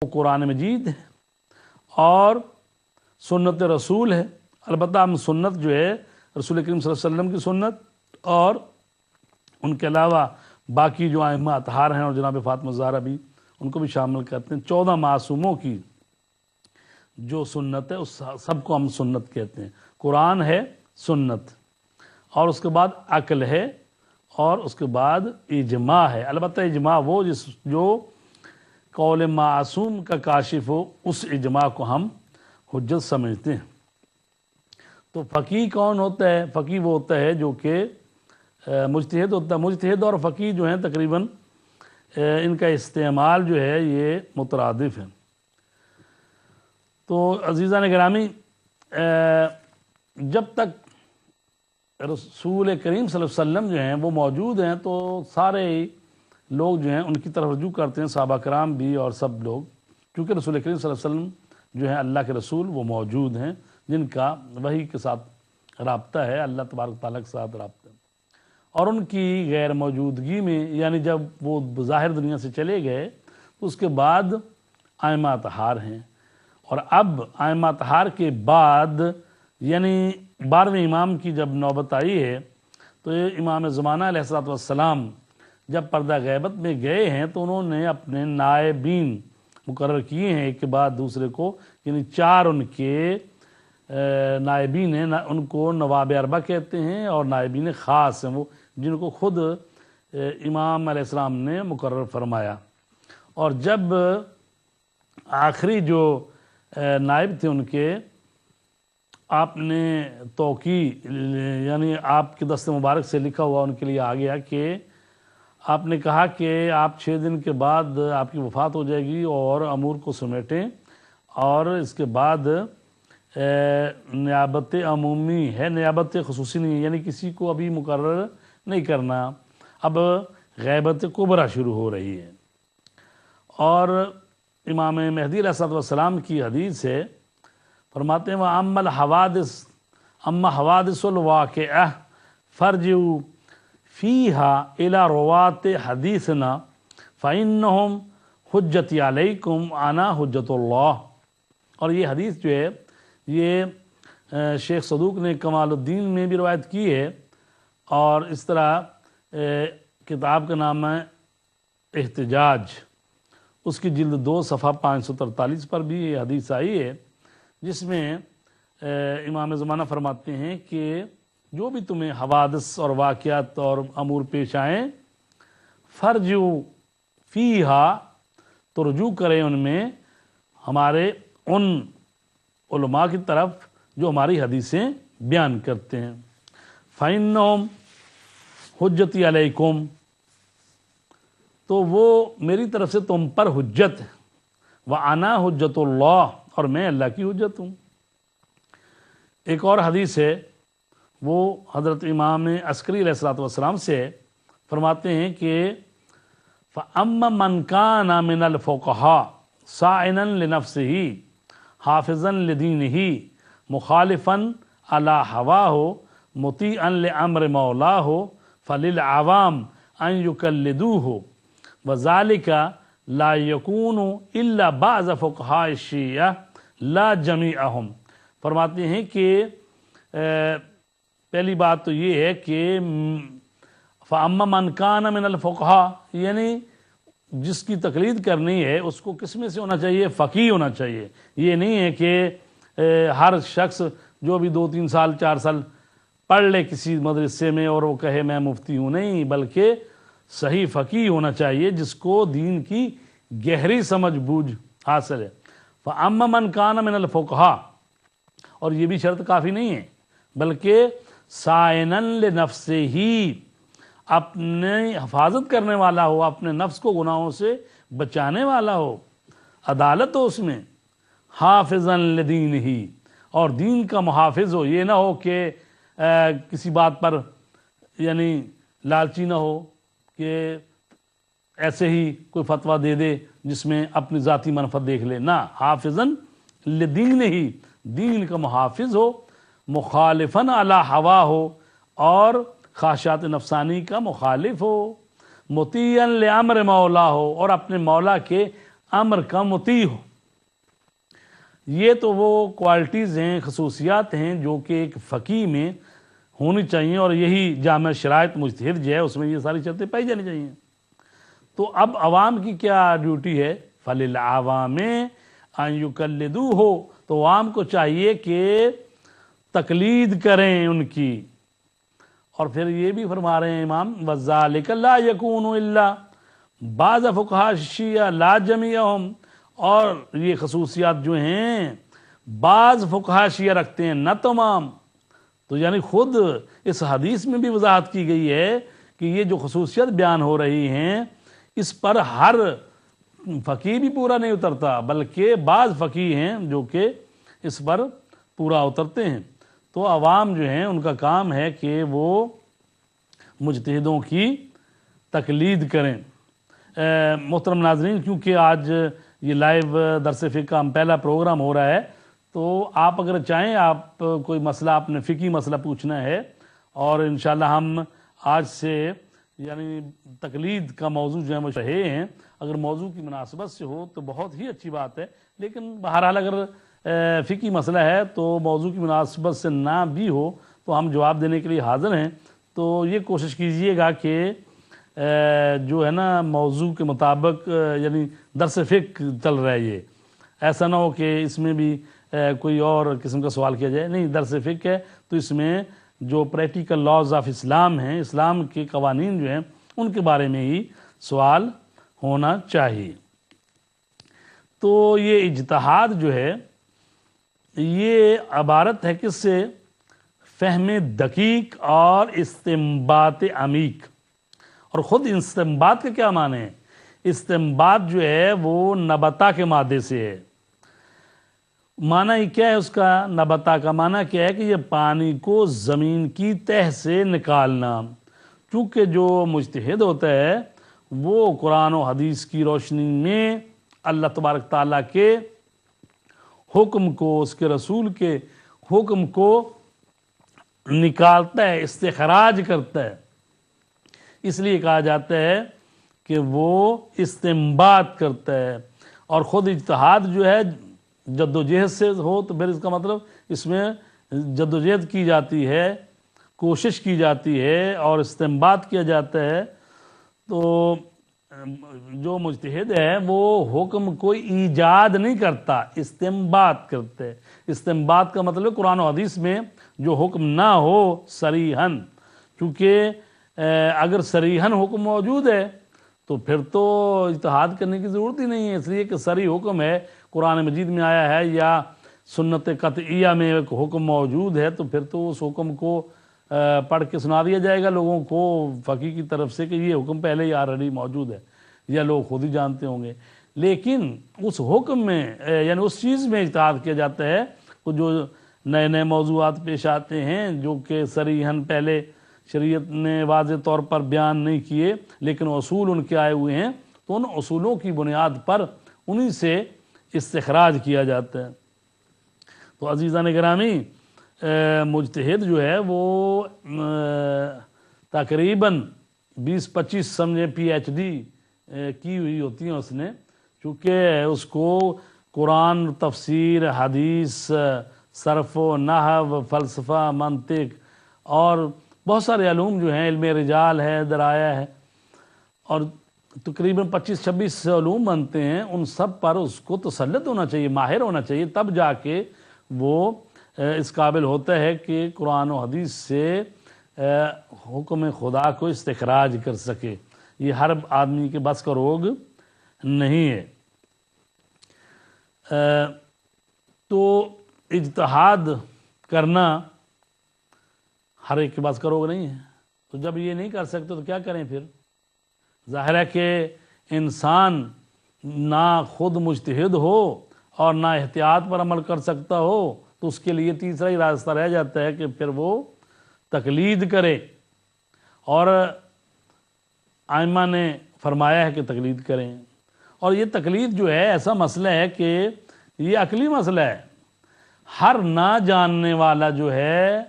قرآن مجید ہے اور سنت رسول ہے۔ البتہ ہم سنت جو ہے رسول کریم صلی اللہ علیہ وسلم کی سنت اور ان کے علاوہ باقی جو ائمہ اطہار ہیں اور جناب فاطمہ الزہرا بھی ان کو بھی شامل کرتے ہیں۔ 14 معصوموں کی جو سنت ہے اس سب کو ہم سنت کہتے ہیں۔ قرآن ہے سنت، اور اس کے بعد عقل ہے، اور اس کے بعد اجماع ہے۔ البتہ اجماع وہ جو قول معصوم کا کاشف ہو، اس اجماع کو ہم حجت سمجھتے ہیں۔ تو فقیہ کون ہوتا ہے؟ فقیہ وہ ہوتا ہے جو کہ مجتہد ہوتا ہے۔ مجتہد اور فقیہ جو ہیں تقریباً ان کا استعمال جو ہے یہ مترادف ہے۔ تو عزیزان گرامی، جب تک رسول کریم صلی اللہ علیہ وسلم جو ہیں وہ موجود ہیں تو سارے لوگ جو ہیں ان کی طرف رجوع کرتے ہیں، صحابہ کرام بھی اور سب لوگ، کیونکہ رسول کریم صلی اللہ علیہ وسلم جو ہیں اللہ کے رسول وہ موجود ہیں جن کا وحی کے ساتھ رابطہ ہے، اللہ تبارک تعالیٰ کے ساتھ رابطہ ہے۔ اور ان کی غیر موجودگی میں، یعنی جب وہ ظاہر دنیا سے چلے گئے تو اس کے بعد ائمہ اطہار ہیں، اور اب ائمہ اطہار کے بعد یعنی 12ویں امام کی جب نوبت آئی ہے تو یہ امام زمانہ علیہ السلام جب پردہ غیبت میں گئے ہیں تو انہوں نے اپنے نائبین مقرر کیے ہیں ایک کے بعد دوسرے کو، یعنی 4 ان کے نائبین ہیں، ان کو نواب اربع کہتے ہیں، اور نائبین خاص ہیں وہ جن کو خود امام علیہ السلام نے مقرر فرمایا۔ اور جب آخری جو نائب تھے ان کے، آپ نے توقیع یعنی آپ کے دست مبارک سے لکھا ہوا ان کے لیے آ گیا کہ آپ نے کہا کہ آپ 6 دن کے بعد آپ کی وفات ہو جائے گی اور امور کو سمیٹیں، اور اس کے بعد نیابت عمومی ہے، نیابت خصوصی نہیں ہے، یعنی کسی کو ابھی مقرر نہیں کرنا، اب غیبت کبریٰ شروع ہو رہی ہے۔ اور امام مہدی علیہ السلام کی حدیث ہے، فرماتے ہیں وَأَمَّا الْحَوَادِثُ أَمَّا حَوَادِثُ الْوَاقِعَةِ فَارْجِعُوا فِيهَا إِلَى رُوَاةِ حَدِيثِنَا فَإِنَّهُمْ حُجَّتِي عَلَيْكُمْ أَنَا حُجَّةُ اللَّهِ۔ اور یہ حدیث جو ہے یہ شیخ صدوق نے کمال الدین میں بھی روایت کی ہے، اور اس طرح کتاب کا نام ہے احتجاج، اس کی جلد 2 صفحہ 543 پر بھی یہ حدیث آئی ہے، جس میں امام زمانہ فرماتے ہیں کہ جو بھی تمہیں حوادث اور واقعات اور امور پیش آئیں، فرجو فیہا، تو رجوع کریں ان میں ہمارے ان علماء کی طرف جو ہماری حدیثیں بیان کرتے ہیں۔ فَإِنَّهُمْ حُجَّتِي عَلَيْكُمْ، تو وہ میری طرف سے تم پر حجت ہے، وَأَنَا حُجَّةُ اللَّهِ، اور میں اللہ کی حجت ہوں۔ ایک اور حدیث ہے، وہ حضرت امام عسکری علیہ السلام سے فرماتے ہیں کہ فَأَمَّا مَنْ كَانَ مِنَ الْفُقَهَاءِ صَائِنًا لِنَفْسِهِ حَافِظًا لِدِينِهِ مُخَالِفًا عَلَى هَوَاهُ مُطِيعًا لِأَمْرِ مَوْلَاهُ فَلِلْعَوَامِ أَنْ يُكَلِّدُوهُ وَذَلِكَ لَا يَكُونُ إِلَّا بَعْضَ فُقَهَاءِ الشِّيَّةِ لَا جَمِيعَهُمْ۔ فرماتے ہیں کہ پہلی بات تو یہ ہے کہ فَأَمَّا مَنْ كَانَ مِنَ الْفُقَهَاءِ، یعنی جس کی تقلید کرنی ہے اس کو کس میں سے ہونا چاہیے؟ فقیہ ہونا چاہیے۔ یہ نہیں ہے کہ ہر شخص جو بھی 2-3 سال 4 سال پڑھ لے کسی مدرسے میں اور وہ کہے میں مفتی ہوں، نہیں، بلکہ صحیح فقیہ ہونا چاہیے جس کو دین کی گہری سمجھ بوجھ حاصل ہے۔ فَأَمَّا مَنْ كَانَ مِنَ الْفُقَهَاءِ، اور یہ بھی شرط کافی نہیں ہے، بلکہ صَائِنًا لِنَفْسِهِ، اپنے حفاظت کرنے والا ہو، اپنے نفس کو گناہوں سے بچانے والا ہو، عدالت ہو اس میں، حافظاً لدینہ، اور دین کا محافظ ہو، یہ نہ ہو کہ کسی بات پر یعنی لالچی نہ ہو کہ ایسے ہی کوئی فتویٰ دے دے جس میں اپنی ذاتی منفعت دیکھ لے، نہ، حافظاً لدینہ، دین کا محافظ ہو، مخالفاً علی ہوا ہو، اور خواہشات نفسانی کا مخالف ہو، مطیعاً لامر مولا ہو، اور اپنے مولا کے امر کا مطیع ہو۔ یہ تو وہ کوالٹیز ہیں، خصوصیات ہیں جو کہ ایک فقیہ میں ہونی چاہیے، اور یہی جامع شرائط مجتہد جو ہے اس میں یہ ساری شرطیں پائی جانی چاہیے۔ تو اب عوام کی کیا ڈیوٹی ہے؟ فَلِلْعَوَامِ أَن يُقَلِّدُوهُ، تو عوام کو چاہیے کہ تقلید کریں ان کی۔ اور پھر یہ بھی فرما رہے ہیں امام وَذَلِكَ لَا يَكُونُ إِلَّا بعض فقہاء الشیعہ لا جمیعہم، اور یہ خصوصیات جو ہیں بعض فقہاء شیعہ رکھتے ہیں، نہ تمام۔ تو یعنی خود اس حدیث میں بھی وضاحت کی گئی ہے کہ یہ جو خصوصیت بیان ہو رہی ہیں اس پر ہر فقیہ بھی پورا نہیں اترتا، بلکہ بعض فقیہ ہیں جو کہ اس پر پورا اترتے ہیں۔ تو عوام جو ہیں ان کا کام ہے کہ وہ مجتہدوں کی تقلید کریں۔ محترم ناظرین، کیونکہ آج یہ لائیو درس فقہ کا پہلا پروگرام ہو رہا ہے، تو آپ اگر چاہیں، آپ کوئی مسئلہ، آپ نے فقہی مسئلہ پوچھنا ہے، اور انشاءاللہ ہم آج سے یعنی تقلید کا موضوع جو ہے وہ رہے ہیں، اگر موضوع کی مناسبت سے ہو تو بہت ہی اچھی بات ہے، لیکن بہرحال اگر فقہی مسئلہ ہے تو موضوع کی مناسبت سے نہ بھی ہو تو ہم جواب دینے کے لیے حاضر ہیں۔ تو یہ کوشش کیجئے گا کہ جو ہے نا موضوع کے مطابق، یعنی درس فقہ چل رہا ہے، یہ ایسا نہ ہو کہ اس میں بھی کوئی اور قسم کا سوال کیا جائے۔ نہیں، درس فقہ ہے تو اس میں جو پریکٹیکل لاز آف اسلام ہیں، اسلام کے قوانین جو ہیں ان کے بارے میں ہی سوال ہونا چاہیے۔ تو یہ اجتہاد جو ہے یہ عبارت ہے کس سے؟ فہم دقیق اور استنباط عمیق۔ اور خود استنباط کے کیا معنی ہیں؟ استنباط جو ہے وہ نبتا کے مادے سے ہے۔ معنی کیا ہے اس کا؟ نبتا کا معنی کیا ہے کہ یہ پانی کو زمین کی تہ سے نکالنا۔ چونکہ جو مجتہد ہوتا ہے وہ قرآن و حدیث کی روشنی میں اللہ تبارک تعالیٰ کے حکم کو، اس کے رسول کے حکم کو نکالتا ہے، استخراج کرتا ہے۔ اس لیے کہا جاتا ہے کہ وہ استنباط کرتا ہے۔ اور خود اجتہاد جو ہے جد و جہد سے ہو تو پھر اس کا مطلب اس میں جد و جہد کی جاتی ہے، کوشش کی جاتی ہے اور استنباط کیا جاتا ہے۔ تو جو مجتہد ہے وہ حکم کو ایجاد نہیں کرتا، استنباط کرتا ہے۔ استنباط کا مطلب قرآن و حدیث میں جو حکم نہ ہو صریحاً، کیونکہ اگر صریحاً حکم موجود ہے تو پھر تو اجتہاد کرنے کی ضرورت ہی نہیں ہے، اس لیے کہ صریح حکم ہے، قرآن مجید میں آیا ہے یا سنت قطعیہ میں ایک حکم موجود ہے، تو پھر تو اس حکم کو پڑھ کے سنا دیا جائے گا لوگوں کو فقیہ کی طرف سے کہ یہ حکم پہلے ہی آلریڈی موجود ہے، یا لوگ خود ہی جانتے ہوں گے۔ لیکن اس حکم میں یعنی اس چیز میں اجتہاد کیا جاتا ہے جو نئے نئے موضوعات پیش آتے ہیں جو کہ صریحاً پہلے شریعت نے واضح طور پر بیان نہیں کیے لیکن اصول ان کے آئے ہوئے ہیں، تو ان اصولوں کی بنیاد پر انہی سے استخراج کیا جاتا ہے۔ تو عزیزان گرامی، مجتہد جو ہے وہ تقریباً 20-25 سمجھے پی ایچ ڈی کی ہوئی ہوتی ہیں اس نے، چونکہ اس کو قرآن، تفسیر، حدیث، صرف و نحو، فلسفہ، منطق اور بہت سارے علوم جو ہیں، علم رجال ہے، درایا ہے، اور تقریباً 25-26 علوم بنتے ہیں، ان سب پر اس کو تسلط ہونا چاہیے، ماہر ہونا چاہیے، تب جا کے وہ اس قابل ہوتا ہے کہ قرآن و حدیث سے حکم خدا کو استخراج کر سکے۔ یہ ہر آدمی کے بس کا روگ نہیں ہے۔ تو اجتہاد کرنا ہر ایک کے بس کا روگ نہیں ہے، تو جب یہ نہیں کر سکتے تو کیا کریں پھر؟ ظاہر ہے کہ انسان نہ خود مجتہد ہو اور نہ احتیاط پر عمل کر سکتا ہو، تو اس کے لیے تیسرا ہی راستہ رہ جاتا ہے کہ پھر وہ تقلید کرے، اور ائمہ نے فرمایا ہے کہ تقلید کریں۔ اور یہ تقلید جو ہے ایسا مسئلہ ہے کہ یہ عقلی مسئلہ ہے۔ ہر نہ جاننے والا جو ہے